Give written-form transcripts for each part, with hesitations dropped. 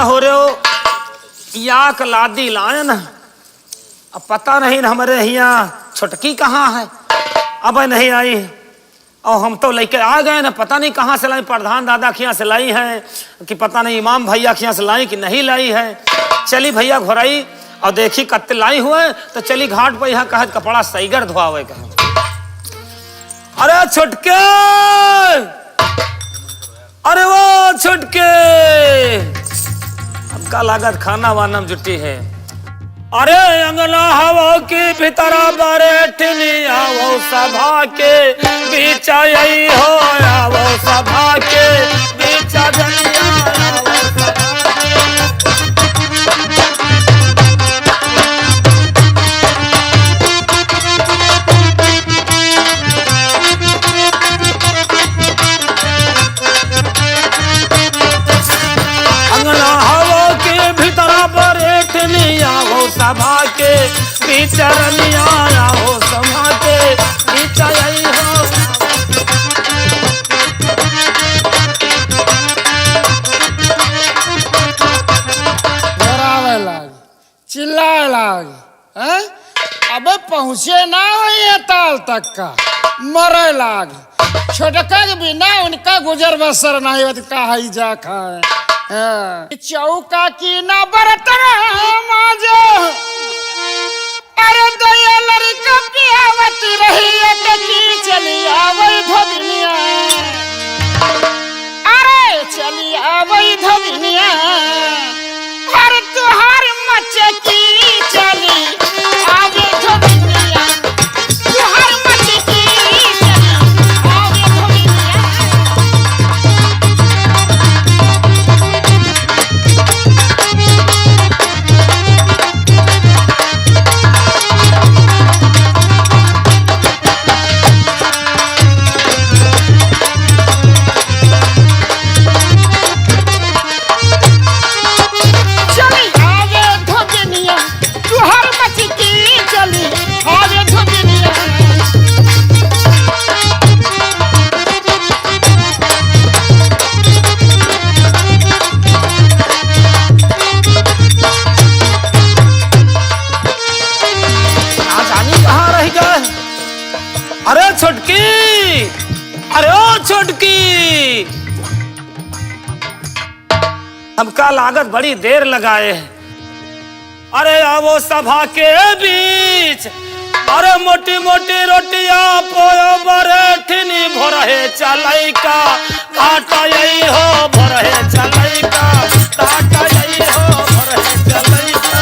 हो रहे हो याक लादी लायन। अब पता नहीं हमारे यहाँ छुटकी कहाँ है, अब नहीं आई। और हम तो लेके आ गए ना, पता नहीं कहाँ से लाई, प्रधान दादा के यहाँ से लाई है कि पता नहीं इमाम भैया के यहाँ से लाई कि नहीं लाई है। चली भैया घोराई और देखी कत्ते लाई हुए तो चली घाट पर यहाँ कहे कपड़ा सहीगर धोआवे कहे। अरे छुटके, अरे वो छुटके, अब का लागत खाना वाना में जुटी है। अरे अंगना हवा की भीतर बैठनी आओ सभा के बीच आई हो, आओ सभा के बीच सभा के बीचरनिया हो, सभा के बीच आई हो। डरावे लागी, चिल्लाए लागी, हैं? अबे पहुंचे ना हो ताल तक का, मरे लागी। छोटका के बिना उनका गुजर बसर नहीं होती, कहा ही जा खाए। चौका की ना बरतन माजो, अरे दया लड़का पियावत रही अटकी चली आवई धोबिनिया, अरे चली आवई धोबिनिया, हर तुहार मचे की चली आवे धोबिनिया, तुहार मचे की चली आवे धोबिनिया। अरे छुटकी, अरे ओ छुटकी, हमका लागत बड़ी देर लगाए। अरे आवो सभा के बीच, अरे मोटी मोटी रोटिया पोयो बरठनी भोरहे चलाई का आटा यही हो, भोरहे चलाई का आटा यही हो, भोरहे चलाई का।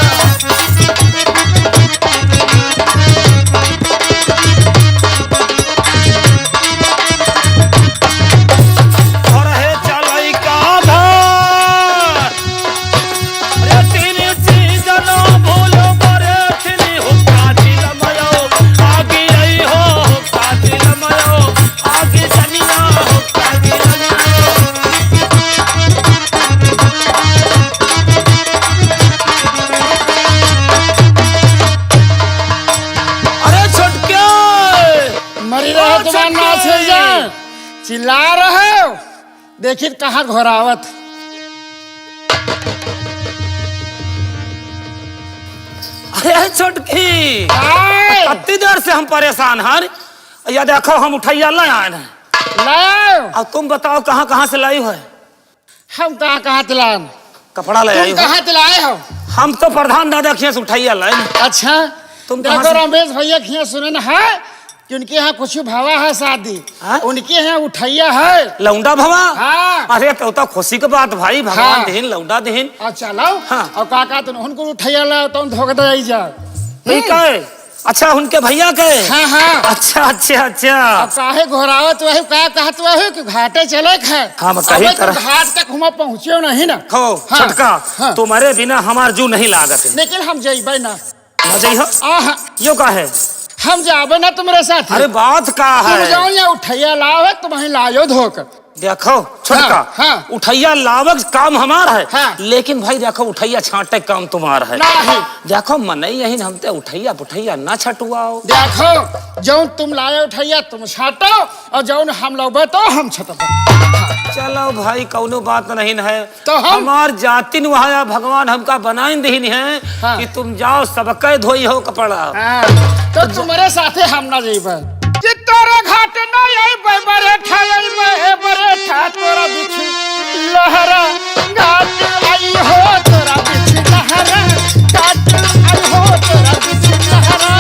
चिल्ला रहे हो, देखिए कहाँ घोरावत। अरे छुटकी, कितनी देर से हम परेशान हैं। या देखो हम उठैया ले आए हैं। अब तुम बताओ कहाँ कहाँ से लाई हो? हम कहाँ कहाँ से लाए? कपड़ा ले आई हो? कहाँ से लाए हो? हम तो प्रधान दादा के उठैया लाए। अच्छा, तुम देखो रमेश भैया के सुने न है कि उनके यहाँ कुछ भावा है शादी, उनके यहाँ उठैया है लौंडा भवा। हाँ। अरे तो खुशी की बात भाई, भगवान दीन लौंडा दीन। अच्छा लाओ। हाँ। और काका तुम उनको उठैया लाओ तो धोखा दे जा। ठीक है। अच्छा उनके भैया के? हाँ हाँ। अच्छा अच्छा अच्छा। अब काहे घोरावत वही क्या कहत वही कि घाटे चले खे। हाँ कहीं तरह घाट तक हम पहुँचे नहीं ना। हो छटका, तुम्हारे बिना हमार जू नहीं लागत। लेकिन हम जइबे ना। ना यो का है हम जाबे ना तुम्हारे साथ। अरे बात का है? तुम जाओ या उठैया लाओ, तुम लायो धोकर। देखो छोटका, हाँ। उठैया लावक काम हमारा है, हाँ। लेकिन भाई देखो उठैया छांटे काम तुम्हारा है। नहीं। देखो मन यही हमते उठैया पुठैया ना छटुआओ। देखो जौन तुम लाए उठैया तुम छाटो और जौन हम लोग तो हम छटबो। चलो भाई कौनो बात नहीं है, तो हमार जातिन वहाँ भगवान हमका बनाई दीन है, हाँ। कि तुम जाओ सबके धोई हो कपड़ा। तो तुम्हारे साथे हम ना जेबे कि तोरा घाट न आइबे बरेठा आइबे बरेठा तोरा बिछु लहरा घाट आई हो तोरा बिछु लहरा घाट आई हो तोरा बिछु लहरा।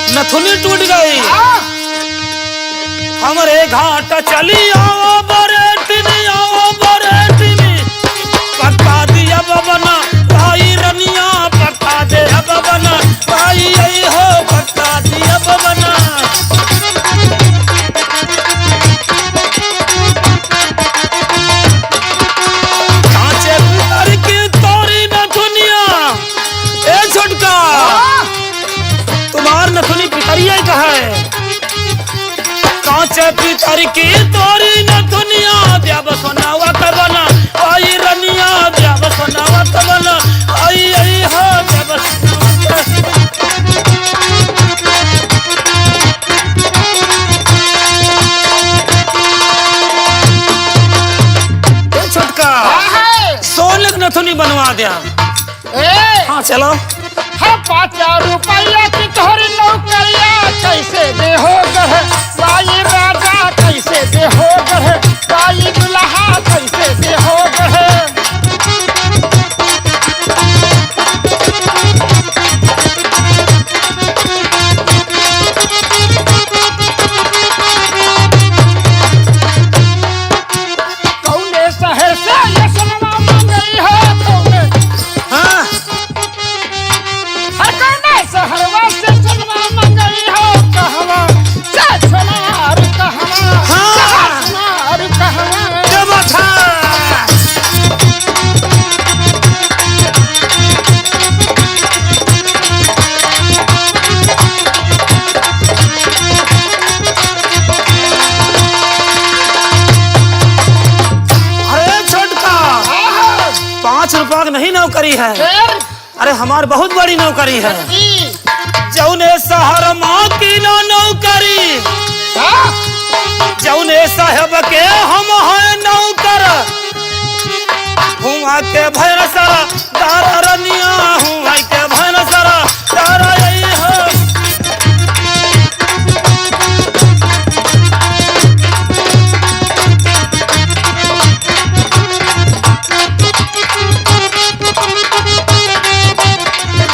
नथुनी टूट गई। हमरे घाट चली आओ बरेटनी आओ बरेटनी, पक्का दिया बबना भाई रनिया पक्का दे बबना भाई यही हो पक्का दिया बबना। कांचे पितर की तोरी नथुनिया, ए छोटका तुम्हार नथुनी पितरिया का है। कांचे पितर की तोरी नथुनिया ब्याह सोनावा करवना आई रनिया ब्याह सोनावा करवना आई आई हो ब्याह छोटका सोने की नथुनी बनवा दिया। हाँ चलो। हाँ 5 रुपया की तोहरी नौकरिया कैसे दे हो गढ़ बाई राजा कैसे दे हो गढ़ बाई दुल्हा कैसे दे हो गढ़। कौने शहर से ये सुनवा मंगई है कौने। हाँ सहरवा से सुनवा मंगई हो कहवा से सुनार कहवा सुनार कहवा। जब था अरे छोटका 5 रुपया की नहीं नौकरी है, अरे हमार बहुत बड़ी नौकरी है। जौने शहर माँ की नौकरी, जौने साहब के हम हैं नौकर, हुआ के भैरसरा तारा रनिया हुआ के भैरसरा तारा यही हो।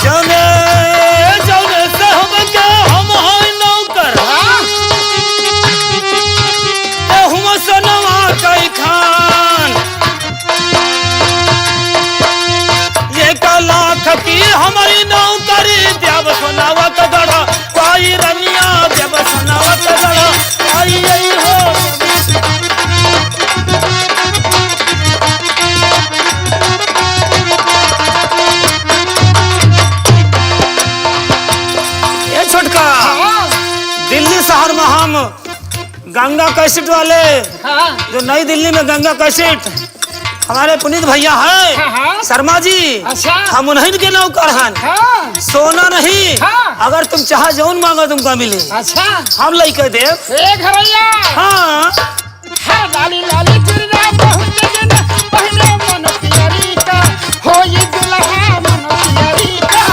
जौने जौने साहब के हम हैं नौकर, हुआ सनवा कई खान, ये का लाख की हमारी नौकरी जब सुनावा तो बड़ा कोई रनिया जब सुनावा तो बड़ा आई यही हो। ये छोटका दिल्ली शहर में हम गंगा कैसेट वाले, जो नई दिल्ली में गंगा कैसेट हमारे पुनीत भैया हैं शर्मा जी, अच्छा। हम उन्हीं के नौकर हैं। सोना नहीं, अगर तुम चाह जौन मांगो तुमको मिले। अच्छा हम लेके दे। घरैया हाँ लाली लाली गिरना बहुत दिन पहले मन पियरी का हो ये दुल्हा मन पियरी का।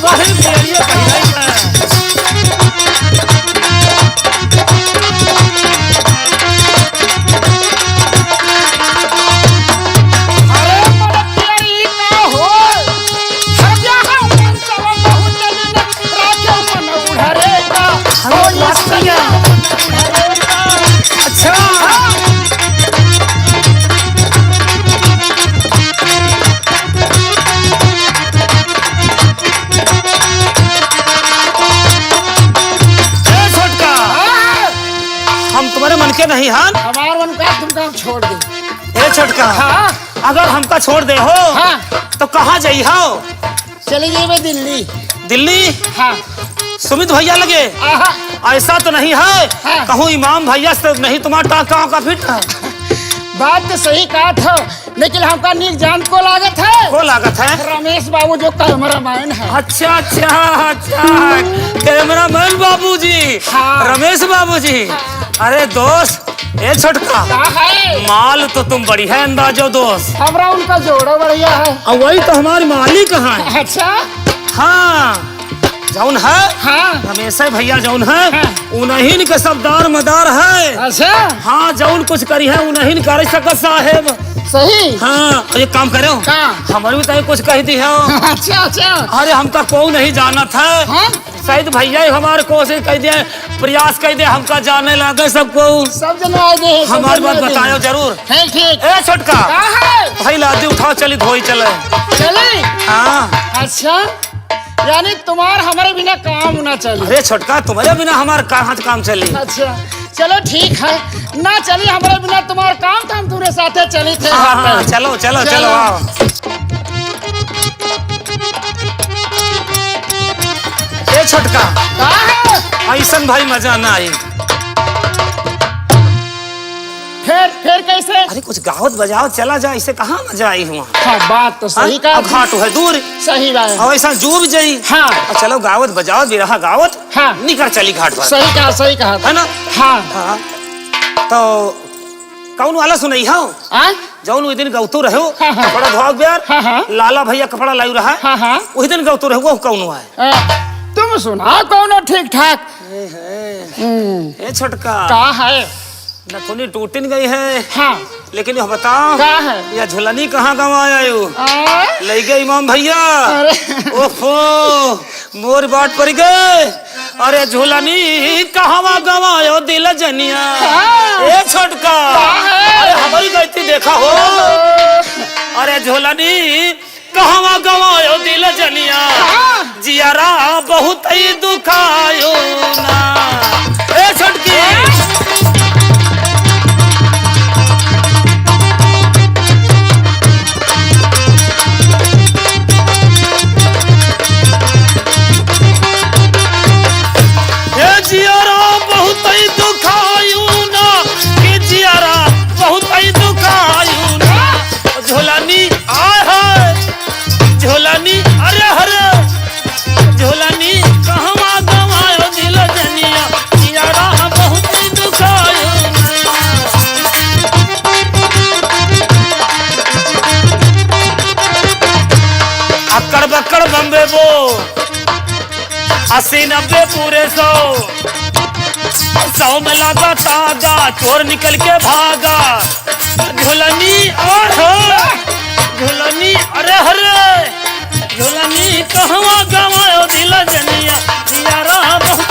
वही पियरिया कहलाई है। के नहीं हन। हमार मन का तुमका हम छोड़ दे। ए छोटका, हाँ अगर हमका छोड़ दे हो हाँ तो कहाँ जाई हो? चले जाइए दिल्ली। दिल्ली? हाँ सुमित भैया लगे? आहा, ऐसा तो नहीं है हाँ। कहूँ इमाम भैया से नहीं तुम्हारा टाका का फिट है? बात तो सही कहा था, लेकिन हमका नीक जान को लागत है। को लागत है? रमेश बाबू जो कैमरा मैन है। अच्छा अच्छा अच्छा, कैमरा मैन बाबू जी। हाँ। रमेश बाबू जी। अरे दोस्त, ए छोटका, कहा है माल तो तुम बड़ी है अंदाजो दोस्त। हमरा उनका जोड़ा बढ़िया है। और वही तो हमारी माली कहाँ है? अच्छा हाँ, जौन है हाँ रमेश भैया जौन है हाँ। उन्हीं के सबदार मदार है। अच्छा हाँ, जौन कुछ करी है उन्हीं कर सकत साहेब। सही। हाँ, एक काम करो, का? हमारे भी तो कुछ कह दी है। अच्छा अच्छा अरे हमका को नहीं जाना था। हाँ शायद भैया ही हमारे कोशिश कह दिया, प्रयास कह दिया, हमका जाने लगे सबको। सब जन आ गए। हमारी बात बताओ जरूर। है ठीक। ए छोटका, कहा है भाई लादी उठाओ, चली धोई चले। चले। हाँ। अच्छा, यानी तुम्हार हमारे बिना काम ना चले। अरे छोटका, तुम्हारे बिना हमारे कहाँ काम चली? अच्छा चलो ठीक है, ना चली हमारे बिना तुम्हारा काम तो हम तुम्हारे साथे चली थे। हाँ, हाँ, चलो चलो चलो आओ। ए छोटका, कहा है ऐसा भाई मजा ना आई। फिर कैसे? अरे कुछ गावत बजाओ चला जा, इसे कहाँ मजा आई हुआ। हाँ बात तो सही कहा। अब घाट है दूर, सही बात है। और ऐसा जूब जाई। हाँ और चलो गावत बजाओ, बिरहा गावत, हाँ निकल चली घाट पर। सही कहा है ना? हाँ हाँ। तो कौन वाला सुनई हो? हाँ जौन उस दिन गौतू रहो, हाँ, हाँ। कपड़ा धोआ बियार, हाँ, हाँ। लाला भैया कपड़ा लायु रहा, हाँ हाँ उस दिन गौतू रहो, वो कौन हुआ है? तुम सुना कौन ठीक ठाक? ए छोटका, कहा है नथुनी टूटिन गई है, हाँ लेकिन यह बताओ कहा है? या झुलनी कहाँ गंवाया यू? ले गए इमाम भैया। अरे ओफो, मोर बाट पड़ गए। अरे झुलनी कहाँ गंवायो दिल जनिया? हाँ। ए छोटका, है? अरे हमारी गलती देखा हो। अरे झुलनी कहाँ गंवायो दिल जनिया? हाँ। जियारा बहुत ही दुखायो ना। ए छोटकी, जियारा बहुत ही दुखायू ना, कि जियारा बहुत ही दुखायू ना। झोलानी आय है, झोलानी अरे हरे, झोलानी कहवा गवायो दिल जनिया? जियारा बहुत ही दुखायू ना। अकड़ बकड़ बम्बे बो 80-90 पूरे 100 में लगा तागा, चोर निकल के भागा। झुलनी झुलनी अरे हरे, झुलनी कहवा गवायो दिल जनिया? जियारा बहुत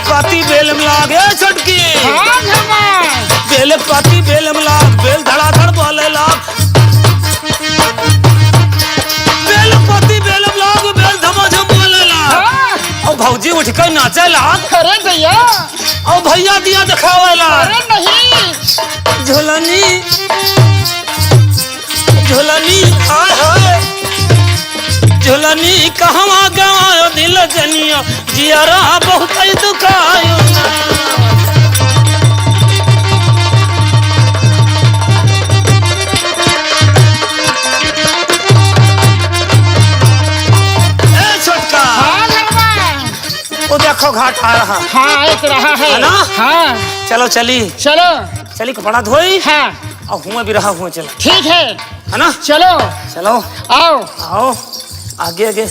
पाती बेल में लागे छटकी। हाँ घमा बेल पाती बेल में लाग, बेल धड़ाधड़ बोले लाग। बेल पाती बेल में लाग, बेल धमाधम बोले लाग। हाँ। और भौजी उठ कर नाचे लाग। अरे भैया, और भैया दिया दिखावे लाग। अरे नहीं। झुलनी झुलनी आय हाय, झुलनी कहवा गवायो दिल जनिया? जियारा बहुत ही दुखायो ना। ए छोटका, हाँ घमा वो देखो घाट आ रहा हाँ एक रहा है ना? हाँ चलो चली चलो चली, कपड़ा धोई हाँ और हुआ भी रहा हुआ, चलो ठीक है है ना? चलो चलो आओ आओ आगे आगे।